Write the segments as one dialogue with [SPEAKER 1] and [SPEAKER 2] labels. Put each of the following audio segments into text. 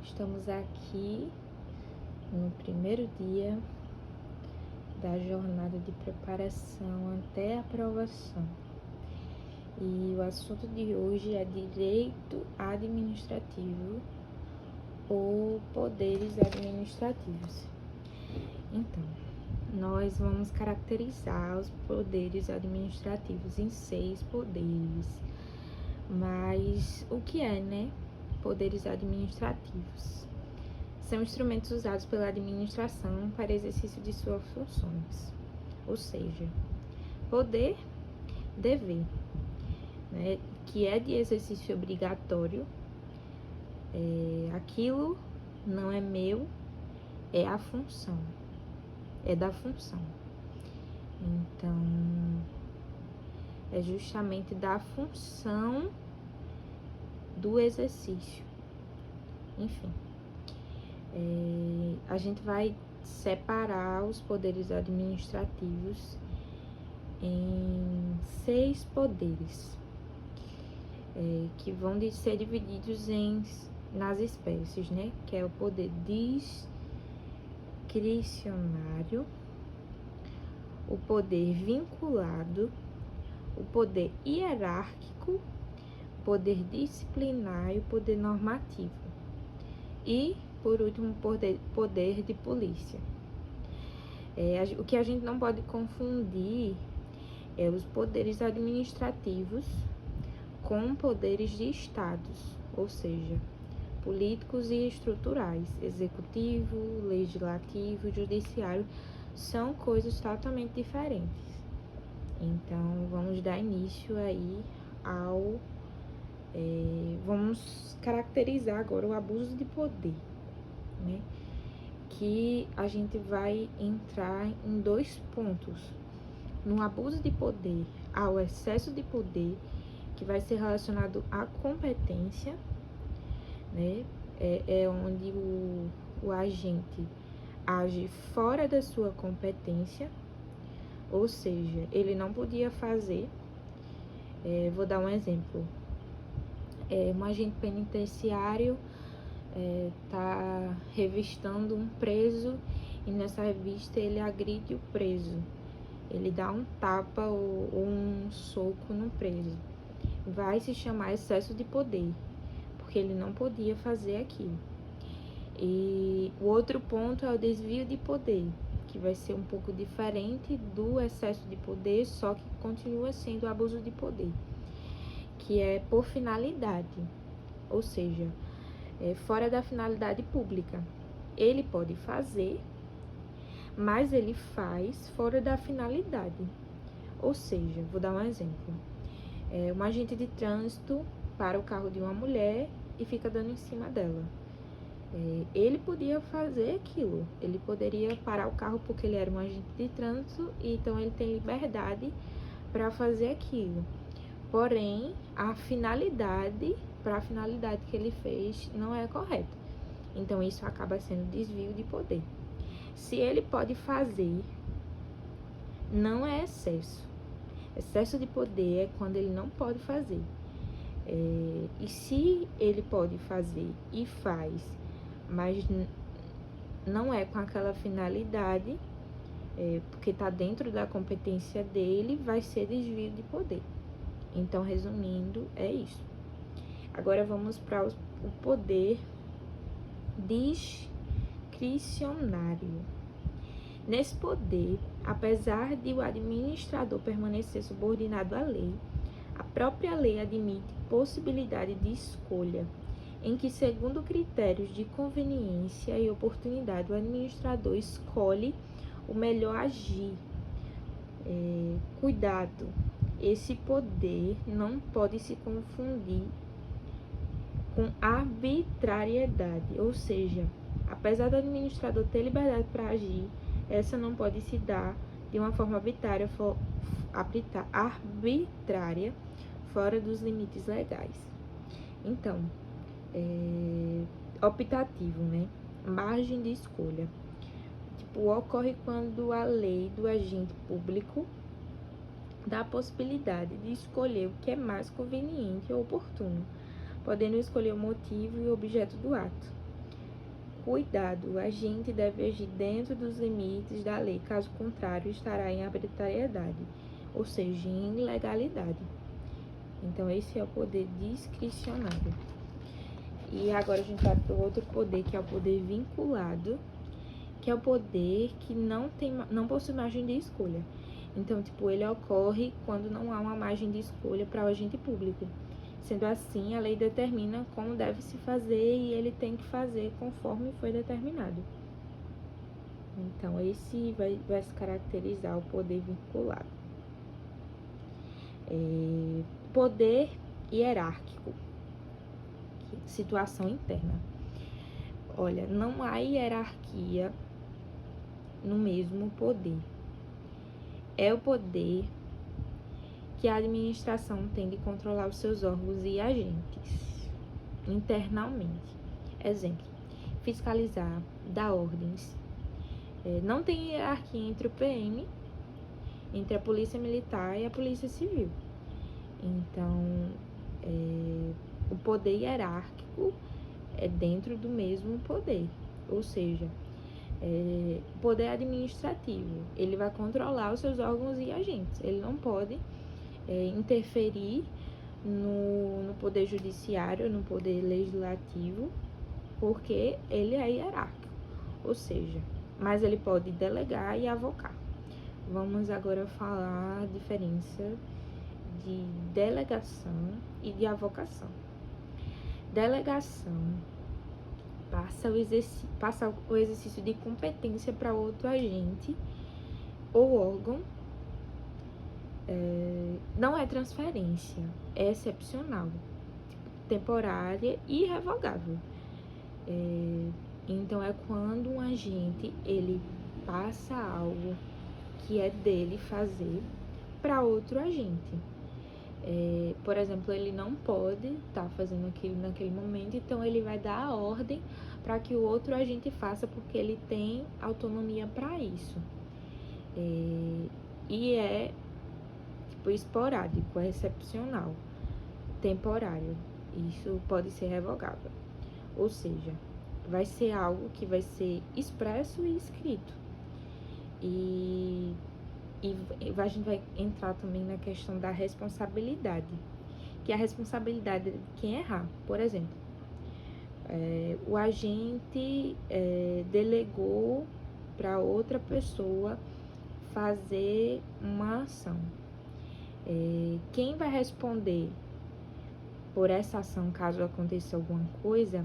[SPEAKER 1] Estamos aqui no primeiro dia da jornada de preparação até a aprovação. E o assunto de hoje é direito administrativo ou poderes administrativos. Então, nós vamos caracterizar os poderes administrativos em 6 poderes. Mas o que é, né? Poderes administrativos são instrumentos usados pela administração para exercício de suas funções, ou seja, poder, dever, né, que é de exercício obrigatório. Aquilo não é meu, é a função, é da função. Então, é justamente da função do exercício. Enfim, a gente vai separar os poderes administrativos em 6 poderes, que vão ser divididos nas espécies, né? Que é o poder discricionário, o poder vinculado, o poder hierárquico, o poder disciplinar e o poder normativo. E, por último, o poder de polícia. O que a gente não pode confundir é os poderes administrativos com poderes de estados, ou seja, políticos e estruturais. Executivo, legislativo, judiciário são coisas totalmente diferentes. Então, vamos dar início aí vamos caracterizar agora o abuso de poder, né? Que a gente vai entrar em 2 pontos. No abuso de poder, ao excesso de poder, que vai ser relacionado à competência, né? É onde o agente age fora da sua competência, ou seja, ele não podia fazer. Vou dar um exemplo. Um agente penitenciário está revistando um preso e nessa revista ele agride o preso. Ele dá um tapa ou um soco no preso. Vai se chamar excesso de poder, porque ele não podia fazer aquilo. E o outro ponto é o desvio de poder, que vai ser um pouco diferente do excesso de poder, só que continua sendo abuso de poder, que é por finalidade, ou seja, fora da finalidade pública. Ele pode fazer, mas ele faz fora da finalidade. Ou seja, vou dar um exemplo. Um agente de trânsito para o carro de uma mulher e fica dando em cima dela. Ele podia fazer aquilo, ele poderia parar o carro porque ele era um agente de trânsito, e então ele tem liberdade para fazer aquilo. Porém, para a finalidade que ele fez não é correta. Então, isso acaba sendo desvio de poder. Se ele pode fazer, não é excesso. Excesso de poder é quando ele não pode fazer. E se ele pode fazer e faz, mas não é com aquela finalidade, porque está dentro da competência dele, vai ser desvio de poder. Então, resumindo, é isso. Agora vamos para o poder discricionário. Nesse poder, apesar de o administrador permanecer subordinado à lei, a própria lei admite possibilidade de escolha, em que, segundo critérios de conveniência e oportunidade, o administrador escolhe o melhor agir. Cuidado! Esse poder não pode se confundir com arbitrariedade, ou seja, apesar do administrador ter liberdade para agir, essa não pode se dar de uma forma arbitrária fora dos limites legais. Então, optativo, né? Margem de escolha. Ocorre quando a lei do agente público dá a possibilidade de escolher o que é mais conveniente ou oportuno, podendo escolher o motivo e o objeto do ato. Cuidado, o agente deve agir dentro dos limites da lei, caso contrário, estará em arbitrariedade, ou seja, em ilegalidade. Então, esse é o poder discricionário. E agora a gente vai para o outro poder, que é o poder vinculado, que é o poder que não possui margem de escolha. Então, tipo, ele ocorre quando não há uma margem de escolha para o agente público. Sendo assim, a lei determina como deve se fazer e ele tem que fazer conforme foi determinado. Então, esse vai se caracterizar o poder vinculado. Poder hierárquico. Situação interna. Olha, não há hierarquia no mesmo poder. É o poder que a administração tem de controlar os seus órgãos e agentes internamente. Exemplo, fiscalizar, dar ordens. Não tem hierarquia entre o PM, entre a polícia militar e a polícia civil. Então, o poder hierárquico é dentro do mesmo poder, ou seja, o poder administrativo, ele vai controlar os seus órgãos e agentes, ele não pode interferir no poder judiciário, no poder legislativo, porque ele é hierárquico, ou seja, mas ele pode delegar e avocar. Vamos agora falar a diferença de delegação e de avocação. Delegação passa o exercício de competência para outro agente ou órgão. Não é transferência, é excepcional, temporária e irrevogável. Então, é quando um agente ele passa algo que é dele fazer para outro agente. Por exemplo, ele não pode estar fazendo aquilo naquele momento, então ele vai dar a ordem para que o outro agente faça, porque ele tem autonomia para isso. E é tipo esporádico, é excepcional, temporário. Isso pode ser revogável. Ou seja, vai ser algo que vai ser expresso e escrito. E a gente vai entrar também na questão da responsabilidade, que é a responsabilidade de quem errar. Por exemplo, o agente delegou para outra pessoa fazer uma ação. Quem vai responder por essa ação, caso aconteça alguma coisa,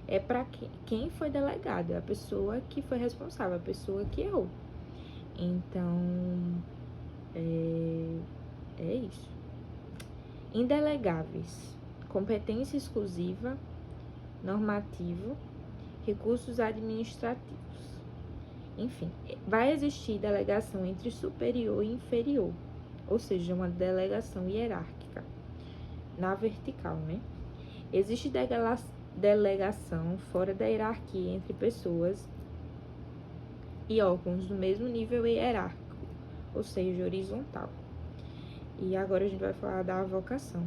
[SPEAKER 1] é para quem foi delegado, é a pessoa que foi responsável, a pessoa que errou. Então, é isso. Indelegáveis: competência exclusiva, normativo, recursos administrativos. Enfim, vai existir delegação entre superior e inferior, ou seja, uma delegação hierárquica na vertical, né? Existe delegação fora da hierarquia entre pessoas e órgãos do mesmo nível hierárquico, ou seja, horizontal. E agora a gente vai falar da avocação,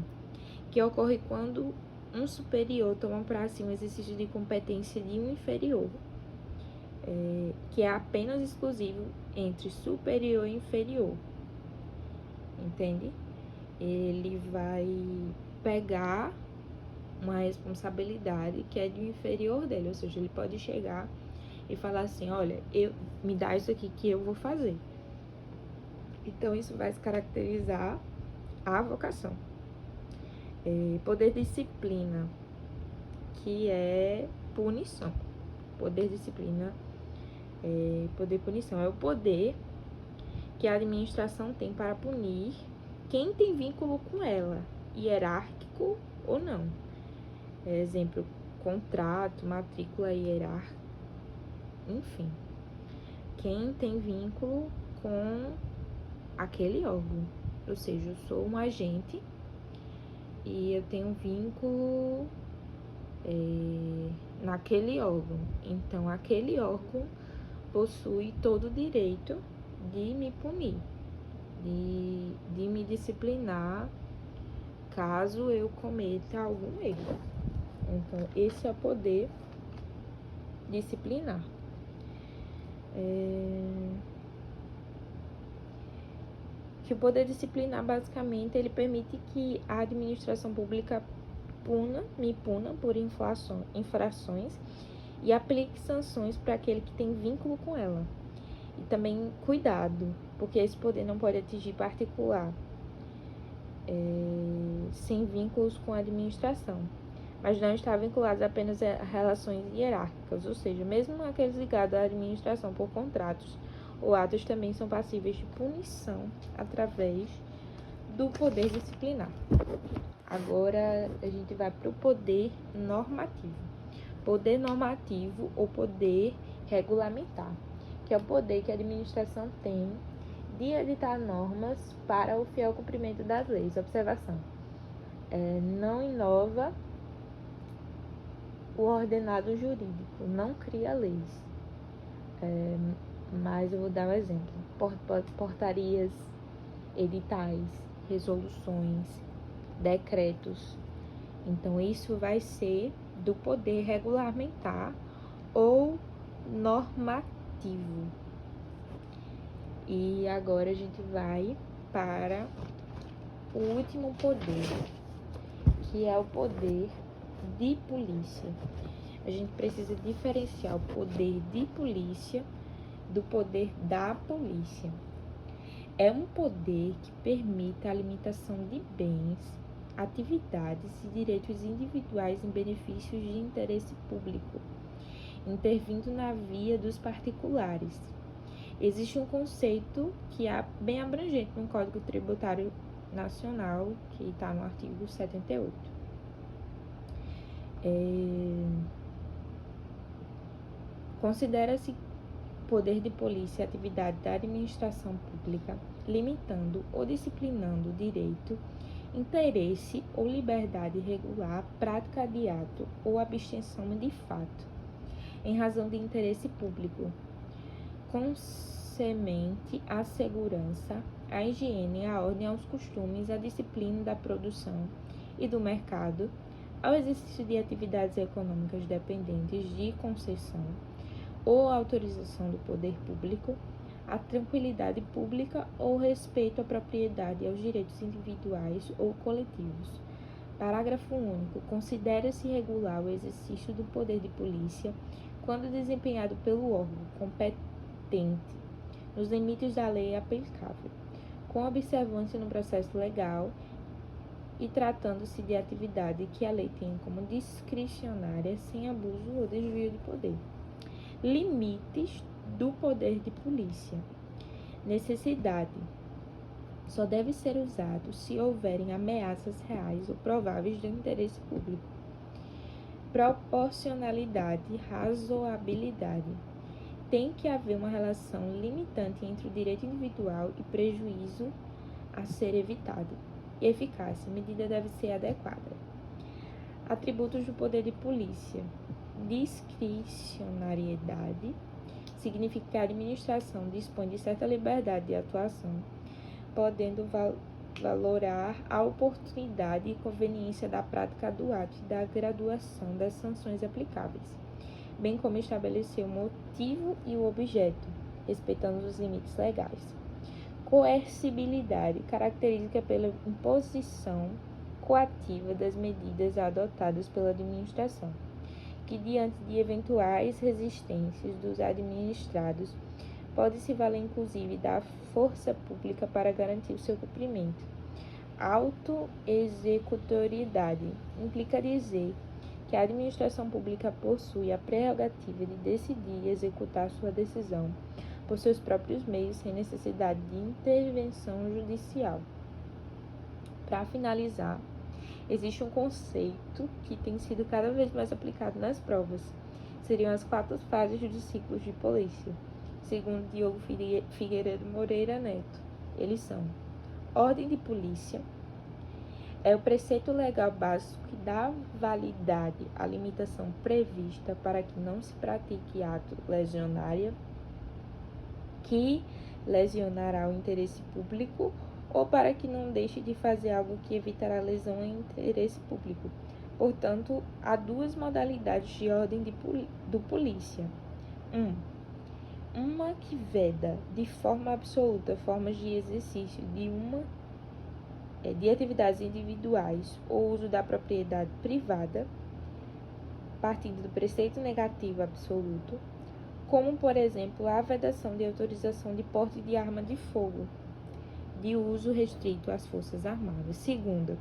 [SPEAKER 1] que ocorre quando um superior toma para si um exercício de competência de um inferior, que é apenas exclusivo entre superior e inferior. Entende? Ele vai pegar uma responsabilidade que é de um inferior dele, ou seja, ele pode chegar e falar assim: olha, me dá isso aqui que eu vou fazer. Então, isso vai se caracterizar a avocação. Poder disciplina, que é punição. Poder disciplina, poder punição, é o poder que a administração tem para punir quem tem vínculo com ela, hierárquico ou não. Exemplo, contrato, matrícula hierárquica, enfim. Quem tem vínculo com aquele órgão. Ou seja, eu sou um agente e eu tenho vínculo naquele órgão. Então, aquele órgão possui todo o direito de me punir, de me disciplinar caso eu cometa algum erro. Então, esse é o poder disciplinar. Que o poder disciplinar, basicamente, ele permite que a administração pública me puna por infrações e aplique sanções para aquele que tem vínculo com ela. E também cuidado, porque esse poder não pode atingir particular, sem vínculos com a administração, mas não está vinculado apenas a relações hierárquicas, ou seja, mesmo aqueles ligados à administração por contratos ou atos também são passíveis de punição através do poder disciplinar. Agora a gente vai para o poder normativo. Poder normativo ou poder regulamentar, que é o poder que a administração tem de editar normas para o fiel cumprimento das leis. Observação: não inova o ordenado jurídico, não cria leis. Mas eu vou dar um exemplo: portarias, editais, resoluções, decretos. Então, isso vai ser do poder regulamentar ou normativo. E agora a gente vai para o último poder, que é o poder de polícia. A gente precisa diferenciar o poder de polícia do poder da polícia. É um poder que permite a limitação de bens, atividades e direitos individuais em benefícios de interesse público, intervindo na via dos particulares. Existe um conceito que é bem abrangente no Código Tributário Nacional, que está no artigo 78. Considera-se poder de polícia a atividade da administração pública, limitando ou disciplinando o direito, interesse ou liberdade regular, prática de ato ou abstenção de fato, em razão de interesse público, com semente à segurança, à higiene, à ordem, aos costumes, à disciplina da produção e do mercado, ao exercício de atividades econômicas dependentes de concessão ou autorização do poder público, à tranquilidade pública ou respeito à propriedade e aos direitos individuais ou coletivos. Parágrafo único. Considera-se regular o exercício do poder de polícia quando desempenhado pelo órgão competente, nos limites da lei aplicável, com observância no processo legal e tratando-se de atividade que a lei tem como discricionária, sem abuso ou desvio de poder. Limites do poder de polícia. Necessidade. Só deve ser usado se houverem ameaças reais ou prováveis do interesse público. Proporcionalidade e razoabilidade. Tem que haver uma relação limitante entre o direito individual e prejuízo a ser evitado. E eficácia. A medida deve ser adequada. Atributos do poder de polícia. Discricionariedade. Significa que a administração dispõe de certa liberdade de atuação, podendo valorar a oportunidade e conveniência da prática do ato e da graduação das sanções aplicáveis, bem como estabelecer o motivo e o objeto, respeitando os limites legais. Coercibilidade, característica pela imposição coativa das medidas adotadas pela administração, que diante de eventuais resistências dos administrados, pode se valer inclusive da força pública para garantir o seu cumprimento. Autoexecutoriedade implica dizer que a administração pública possui a prerrogativa de decidir e executar sua decisão por seus próprios meios, sem necessidade de intervenção judicial. Para finalizar, existe um conceito que tem sido cada vez mais aplicado nas provas. Seriam as 4 fases dos ciclos de polícia, segundo Diogo Figueiredo Moreira Neto. Eles são: ordem de polícia, é o preceito legal básico que dá validade à limitação prevista para que não se pratique ato lesionário, que lesionará o interesse público, ou para que não deixe de fazer algo que evitará lesão em interesse público, Portanto, há duas modalidades de ordem do polícia. Uma que veda de forma absoluta formas de exercício de atividades individuais ou uso da propriedade privada, partindo do preceito negativo absoluto, como, por exemplo, a vedação de autorização de porte de arma de fogo, de uso restrito às Forças Armadas. Segunda,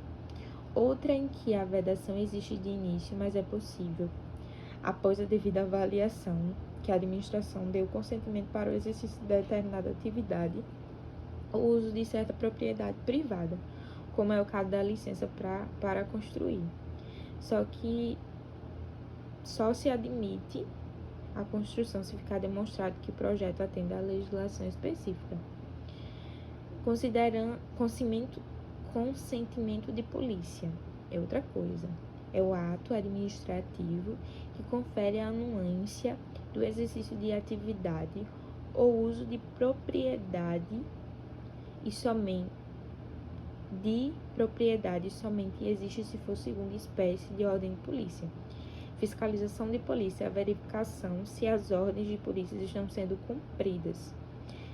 [SPEAKER 1] outra em que a vedação existe de início, mas é possível, após a devida avaliação, que a administração dê o consentimento para o exercício de determinada atividade ou uso de certa propriedade privada, como é o caso da licença para construir. Só que só se admite a construção se ficar demonstrado que o projeto atende à legislação específica. Considerando consentimento de polícia é outra coisa. É o ato administrativo que confere a anuência do exercício de atividade ou uso de propriedade e somente existe se for segunda espécie de ordem de polícia. Fiscalização de polícia é a verificação se as ordens de polícia estão sendo cumpridas,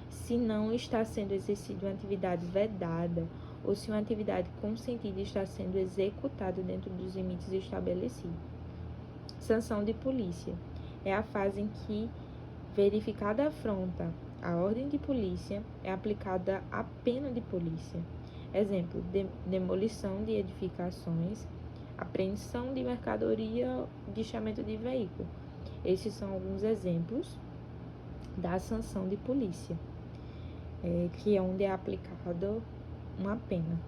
[SPEAKER 1] se não está sendo exercida uma atividade vedada ou se uma atividade consentida está sendo executada dentro dos limites estabelecidos. Sanção de polícia é a fase em que, verificada a afronta à ordem de polícia, é aplicada a pena de polícia. Exemplo, demolição de edificações, apreensão de mercadoria, guinchamento de veículo. Esses são alguns exemplos da sanção de polícia, que é onde é aplicada uma pena.